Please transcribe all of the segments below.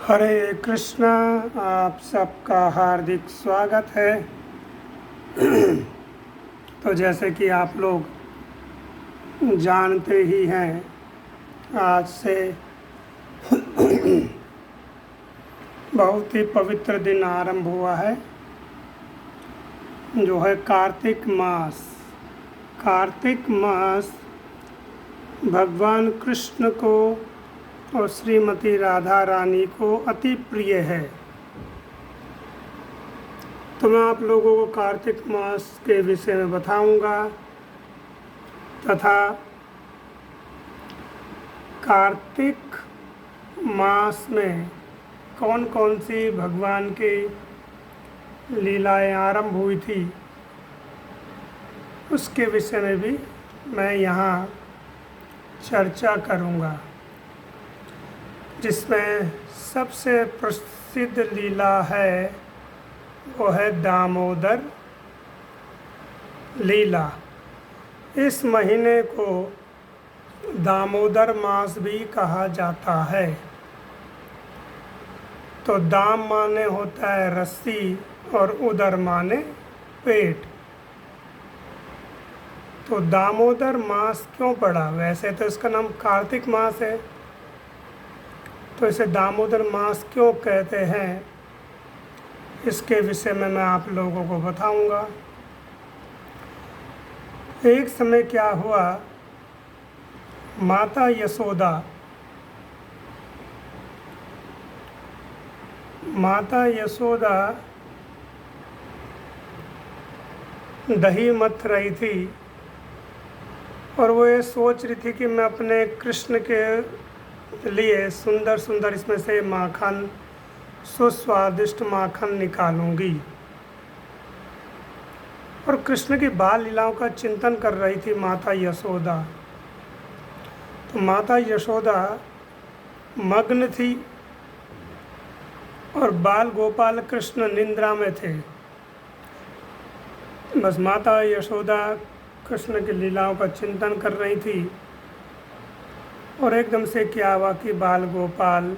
हरे कृष्णा। आप सबका हार्दिक स्वागत है। तो जैसे कि आप लोग जानते ही हैं, आज से बहुत ही पवित्र दिन आरंभ हुआ है, जो है कार्तिक मास। कार्तिक मास भगवान कृष्ण को और श्रीमती राधा रानी को अति प्रिय है। तो मैं आप लोगों को कार्तिक मास के विषय में बताऊंगा तथा कार्तिक मास में कौन कौन सी भगवान की लीलाएं आरंभ हुई थी, उसके विषय में भी मैं यहाँ चर्चा करूँगा। जिसमें सबसे प्रसिद्ध लीला है वो है दामोदर लीला। इस महीने को दामोदर मास भी कहा जाता है। तो दाम माने होता है रस्सी और उदर माने पेट। तो दामोदर मास क्यों पड़ा? वैसे तो इसका नाम कार्तिक मास है, तो इसे दामोदर मास क्यों कहते हैं, इसके विषय में मैं आप लोगों को बताऊंगा। एक समय क्या हुआ, माता यशोदा दही मथ रही थी और वो ये सोच रही थी कि मैं अपने कृष्ण के लिए सुंदर सुंदर इसमें से माखन, सुस्वादिष्ट माखन निकालूंगी। और कृष्ण की बाल लीलाओं का चिंतन कर रही थी माता यशोदा। तो माता यशोदा मग्न थी और बाल गोपाल कृष्ण निंद्रा में थे। बस माता यशोदा कृष्ण की लीलाओं का चिंतन कर रही थी और एकदम से क्या हुआ कि बाल गोपाल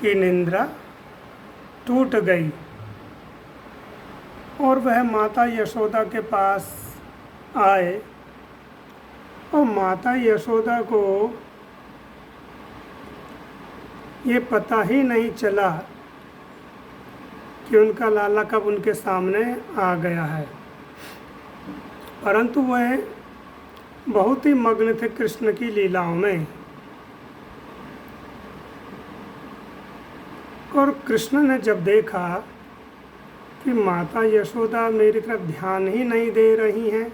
की निंद्रा टूट गई और वह माता यशोदा के पास आए। और माता यशोदा को ये पता ही नहीं चला कि उनका लाला कब उनके सामने आ गया है, परंतु वह बहुत ही मग्न थे कृष्ण की लीलाओं में। और कृष्ण ने जब देखा कि माता यशोदा मेरी तरफ ध्यान ही नहीं दे रही हैं,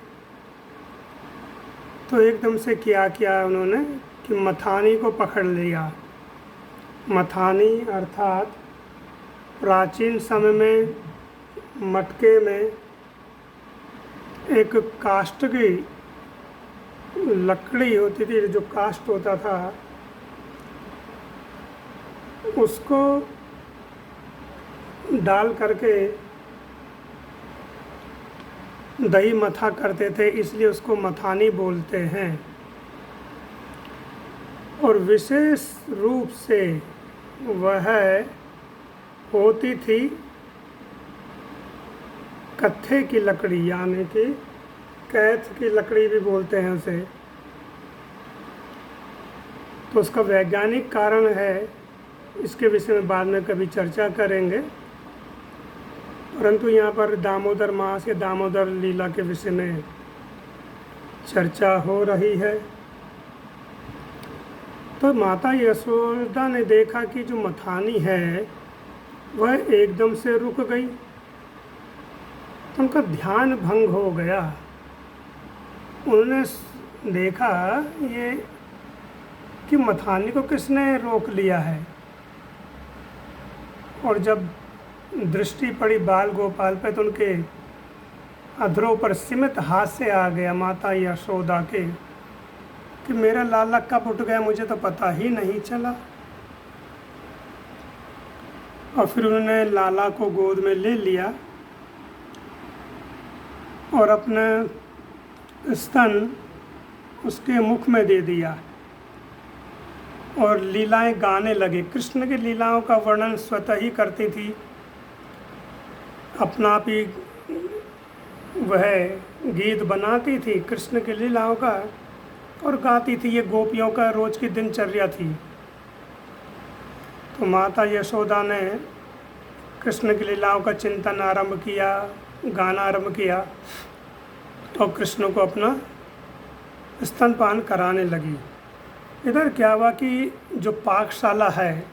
तो एकदम से क्या किया उन्होंने कि मथानी को पकड़ लिया। मथानी अर्थात प्राचीन समय में मटके में एक काष्ठ की लकड़ी होती थी, जो काष्ठ होता था, उसको डाल करके दही मथा करते थे, इसलिए उसको मथानी बोलते हैं। और विशेष रूप से वह होती थी कत्थे की लकड़ी, यानी कि कैथ की लकड़ी भी बोलते हैं उसे। तो उसका वैज्ञानिक कारण है, इसके विषय में बाद में कभी चर्चा करेंगे, परंतु यहाँ पर दामोदर मास या दामोदर लीला के विषय में चर्चा हो रही है। तो माता यशोदा ने देखा कि जो मथानी है वह एकदम से रुक गई, तो उनका ध्यान भंग हो गया। उन्होंने देखा ये कि मथानी को किसने रोक लिया है। और जब दृष्टि पड़ी बाल गोपाल पे, तो उनके अधरों पर सीमित हाथ से आ गया माता यशोदा के कि मेरा लाला कब उठ गया, मुझे तो पता ही नहीं चला। और फिर उन्होंने लाला को गोद में ले लिया और अपना स्तन उसके मुख में दे दिया। और लीलाएं गाने लगे। कृष्ण की लीलाओं का वर्णन स्वतः ही करती थी, अपना आप ही वह गीत बनाती थी कृष्ण की लीलाओं का और गाती थी। ये गोपियों का रोज की दिनचर्या थी। तो माता यशोदा ने कृष्ण की लीलाओं का चिंतन आरंभ किया, गाना आरंभ किया और कृष्ण को अपना स्तनपान कराने लगी। इधर क्या हुआ कि जो पाकशाला है,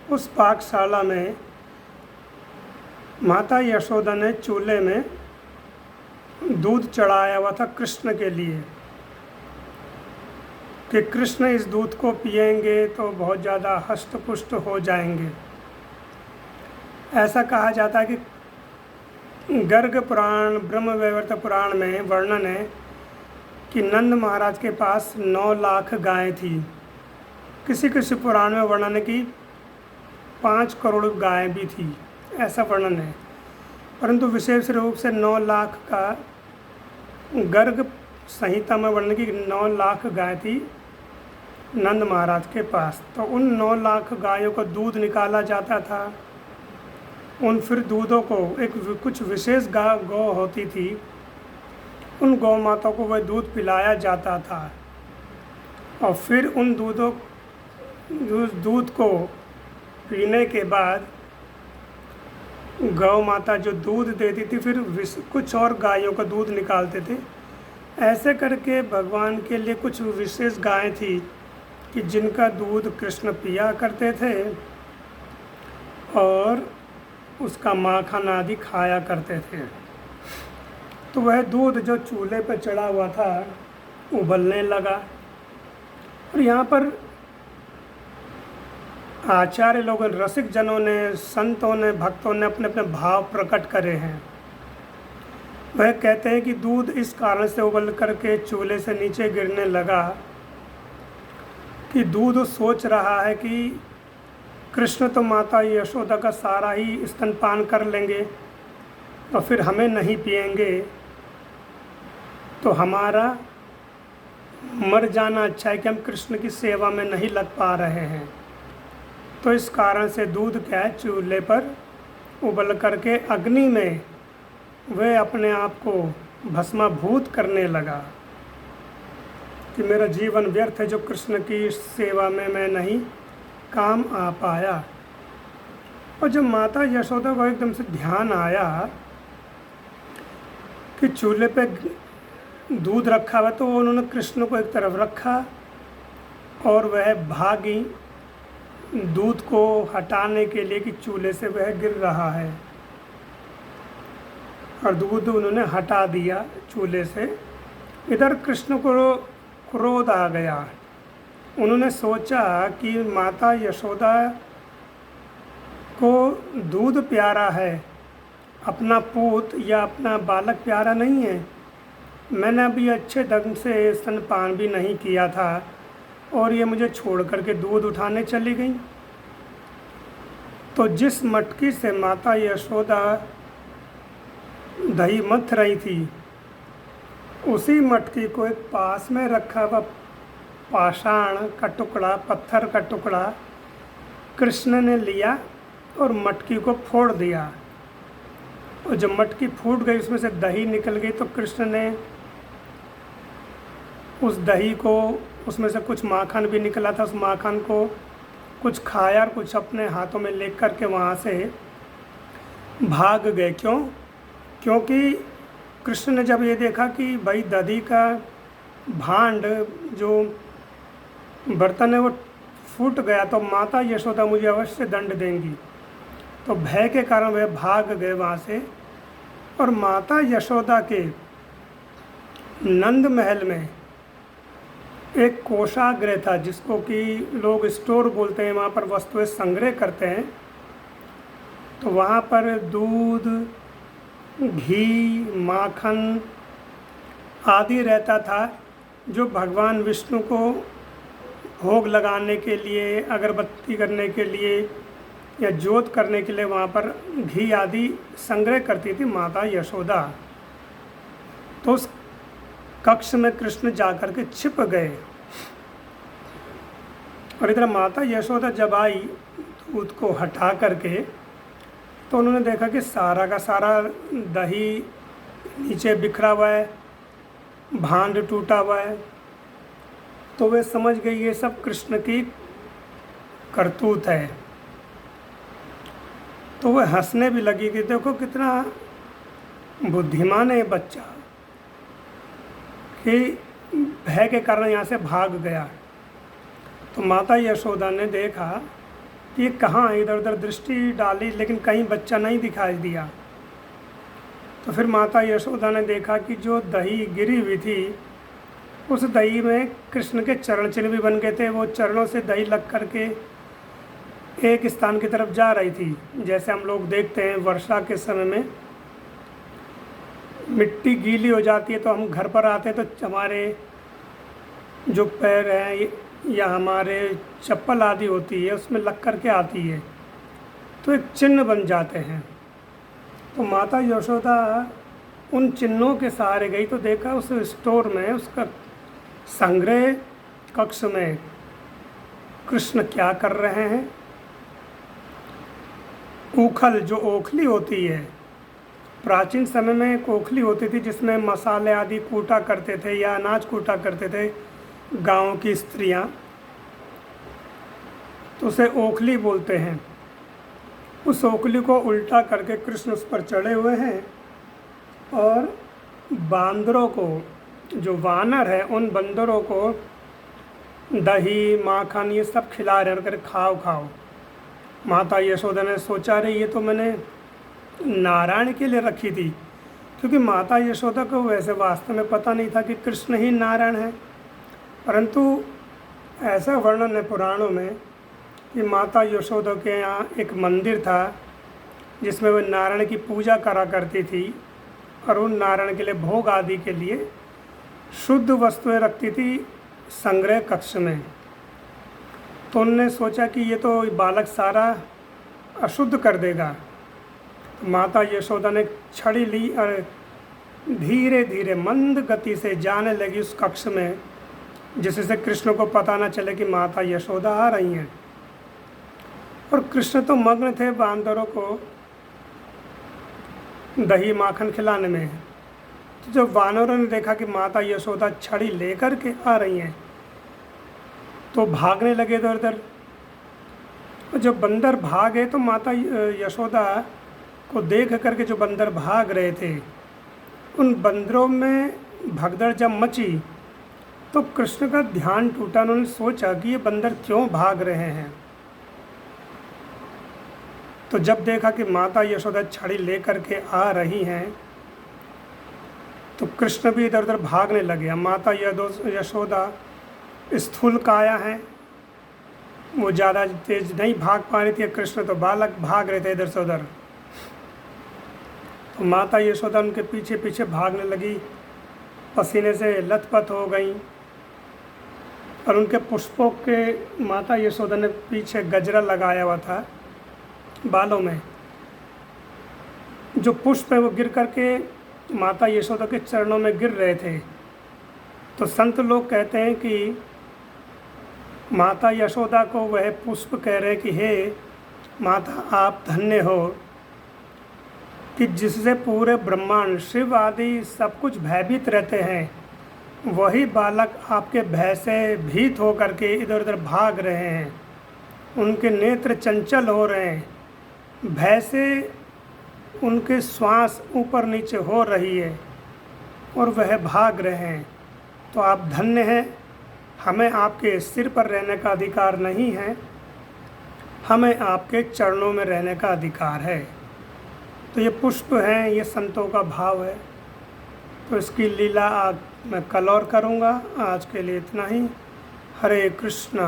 उस पाकशाला में माता यशोदा ने चूल्हे में दूध चढ़ाया हुआ था कृष्ण के लिए कि कृष्ण इस दूध को पिएंगे तो बहुत ज़्यादा हष्ट पुष्ट हो जाएंगे। ऐसा कहा जाता है कि गर्ग पुराण, ब्रह्मवैवर्त पुराण में वर्णन है कि नंद महाराज के पास 9 लाख गायें थी। किसी किसी पुराण में वर्णन है कि 5 करोड़ गायें भी थी, ऐसा वर्णन है। परंतु विशेष रूप से 9 लाख का गर्ग संहिता में वर्णन की 9 लाख गाय थी नंद महाराज के पास। तो उन 9 लाख गायों को दूध निकाला जाता था। उन फिर दूधों को कुछ विशेष गौ होती थी, उन गौ माता को वह दूध पिलाया जाता था और फिर उन दूध को पीने के बाद गौ माता जो दूध देती थी फिर कुछ और गायों का दूध निकालते थे। ऐसे करके भगवान के लिए कुछ विशेष गायें थी कि जिनका दूध कृष्ण पिया करते थे और उसका माखन आदि खाया करते थे। तो वह दूध जो चूल्हे पर चढ़ा हुआ था उबलने लगा और यहाँ पर आचार्य लोगों, रसिक जनों ने, संतों ने, भक्तों ने अपने अपने भाव प्रकट करे हैं। वह कहते हैं कि दूध इस कारण से उबल करके चूल्हे से नीचे गिरने लगा कि दूध सोच रहा है कि कृष्ण तो माता यशोदा का सारा ही स्तनपान कर लेंगे और फिर हमें नहीं पिएंगे, तो हमारा मर जाना अच्छा है कि हम कृष्ण की सेवा में नहीं लग पा रहे हैं। तो इस कारण से दूध क्या है, चूल्हे पर उबल करके अग्नि में वह अपने आप को भस्माभूत करने लगा कि मेरा जीवन व्यर्थ है जो कृष्ण की सेवा में मैं नहीं काम आ पाया। और जब माता यशोदा को एकदम से ध्यान आया कि चूल्हे पे दूध रखा हुआ, तो उन्होंने कृष्ण को एक तरफ रखा और वह भागी दूध को हटाने के लिए कि चूल्हे से वह गिर रहा है, और दूध उन्होंने हटा दिया चूल्हे से। इधर कृष्ण को क्रोध आ गया। उन्होंने सोचा कि माता यशोदा को दूध प्यारा है, अपना पूत या अपना बालक प्यारा नहीं है। मैंने अभी अच्छे ढंग से स्तनपान भी नहीं किया था और ये मुझे छोड़ करके दूध उठाने चली गई। तो जिस मटकी से माता यशोदा दही मथ रही थी, उसी मटकी को एक पास में रखा हुआ पाषाण का टुकड़ा, पत्थर का टुकड़ा कृष्ण ने लिया और मटकी को फोड़ दिया। और जब मटकी फूट गई, उसमें से दही निकल गई, तो कृष्ण ने उस दही को, उसमें से कुछ माखन भी निकला था, उस माखन को कुछ खाया और कुछ अपने हाथों में ले कर के वहाँ से भाग गए। क्यों? क्योंकि कृष्ण ने जब ये देखा कि भाई दधी का भांड जो बर्तन है वो फूट गया, तो माता यशोदा मुझे अवश्य दंड देंगी, तो भय के कारण वह भाग गए वहाँ से। और माता यशोदा के नंद महल में एक कोषागृह था, जिसको कि लोग स्टोर बोलते हैं, वहाँ पर वस्तुएं संग्रह करते हैं। तो वहाँ पर दूध, घी, माखन आदि रहता था, जो भगवान विष्णु को भोग लगाने के लिए, अगरबत्ती करने के लिए या जोत करने के लिए वहाँ पर घी आदि संग्रह करती थी माता यशोदा। तो उस कक्ष में कृष्ण जाकर के छिप गए और इधर माता यशोदा जब आई दूध को हटा करके, तो उन्होंने देखा कि सारा का सारा दही नीचे बिखरा हुआ है, भांड टूटा हुआ है। तो वे समझ गई ये सब कृष्ण की करतूत है। तो वह हंसने भी लगी कि देखो कितना बुद्धिमान है ये बच्चा, कि भय के कारण यहाँ से भाग गया। तो माता यशोदा ने देखा कि ये कहाँ, इधर उधर दृष्टि डाली लेकिन कहीं बच्चा नहीं दिखाई दिया। तो फिर माता यशोदा ने देखा कि जो दही गिरी हुई थी उस दही में कृष्ण के चरण चिन्ह भी बन गए थे। वो चरणों से दही लग करके एक स्थान की तरफ जा रही थी। जैसे हम लोग देखते हैं वर्षा के समय में मिट्टी गीली हो जाती है तो हम घर पर आते हैं तो हमारे जो पैर हैं या हमारे चप्पल आदि होती है उसमें लग कर के आती है, तो एक चिन्ह बन जाते हैं। तो माता यशोदा उन चिन्हों के सहारे गई तो देखा उस स्टोर में, उसका संग्रह कक्ष में कृष्ण क्या कर रहे हैं। ऊखल, जो ओखली होती है, प्राचीन समय में एक ओखली होती थी जिसमें मसाले आदि कूटा करते थे या अनाज कूटा करते थे गांव की स्त्रियां, तो उसे ओखली बोलते हैं। उस ओखली को उल्टा करके कृष्ण उस पर चढ़े हुए हैं और बांदरों को, जो वानर है, उन बंदरों को दही माखन ये सब खिला रहे हैं, खाओ खाओ। माता यशोदा ने सोचा रही ये तो मैंने नारायण के लिए रखी थी, क्योंकि माता यशोदा को वैसे वास्तव में पता नहीं था कि कृष्ण ही नारायण है। परंतु ऐसा वर्णन है पुराणों में कि माता यशोदा के यहाँ एक मंदिर था जिसमें वह नारायण की पूजा करा करती थी और उन नारायण के लिए भोग आदि के लिए शुद्ध वस्तुएं रखती थी संग्रह कक्ष में। तो उन्होंने सोचा कि ये तो बालक सारा अशुद्ध कर देगा। तो माता यशोदा ने छड़ी ली और धीरे धीरे मंद गति से जाने लगी उस कक्ष में, जिससे कृष्ण को पता न चले कि माता यशोदा आ रही हैं। और कृष्ण तो मग्न थे बांदरों को दही माखन खिलाने में। तो जब वानरों ने देखा कि माता यशोदा छड़ी लेकर के आ रही हैं तो भागने लगे इधर उधर। और जब बंदर भागे तो माता यशोदा को देख करके जो बंदर भाग रहे थे, उन बंदरों में भगदड़ जब मची तो कृष्ण का ध्यान टूटा। उन्होंने सोचा कि ये बंदर क्यों भाग रहे हैं। तो जब देखा कि माता यशोदा छड़ी लेकर के आ रही हैं तो कृष्ण भी इधर उधर भागने लगे। माता यशोदा स्थूल काया है, वो ज़्यादा तेज नहीं भाग पा रही थी। कृष्ण तो बालक भाग रहे थे इधर से उधर। तो माता यशोदा उनके पीछे पीछे भागने लगी, पसीने से लथपथ हो गई। और उनके पुष्पों के माता यशोदा ने पीछे गजरा लगाया हुआ था बालों में, जो पुष्प है वो गिर करके माता यशोदा के चरणों में गिर रहे थे। तो संत लोग कहते हैं कि माता यशोदा को वह पुष्प कह रहे कि हे माता, आप धन्य हो कि जिससे पूरे ब्रह्मांड शिव आदि सब कुछ भयभीत रहते हैं, वही बालक आपके भय से भीत हो करके इधर उधर भाग रहे हैं। उनके नेत्र चंचल हो रहे हैं, भय से उनके श्वास ऊपर नीचे हो रही है और वह भाग रहे हैं। तो आप धन्य हैं। हमें आपके सिर पर रहने का अधिकार नहीं है, हमें आपके चरणों में रहने का अधिकार है। तो ये पुष्प हैं, ये संतों का भाव है। तो इसकी लीला आज मैं कल और करूँगा। आज के लिए इतना ही। हरे कृष्णा।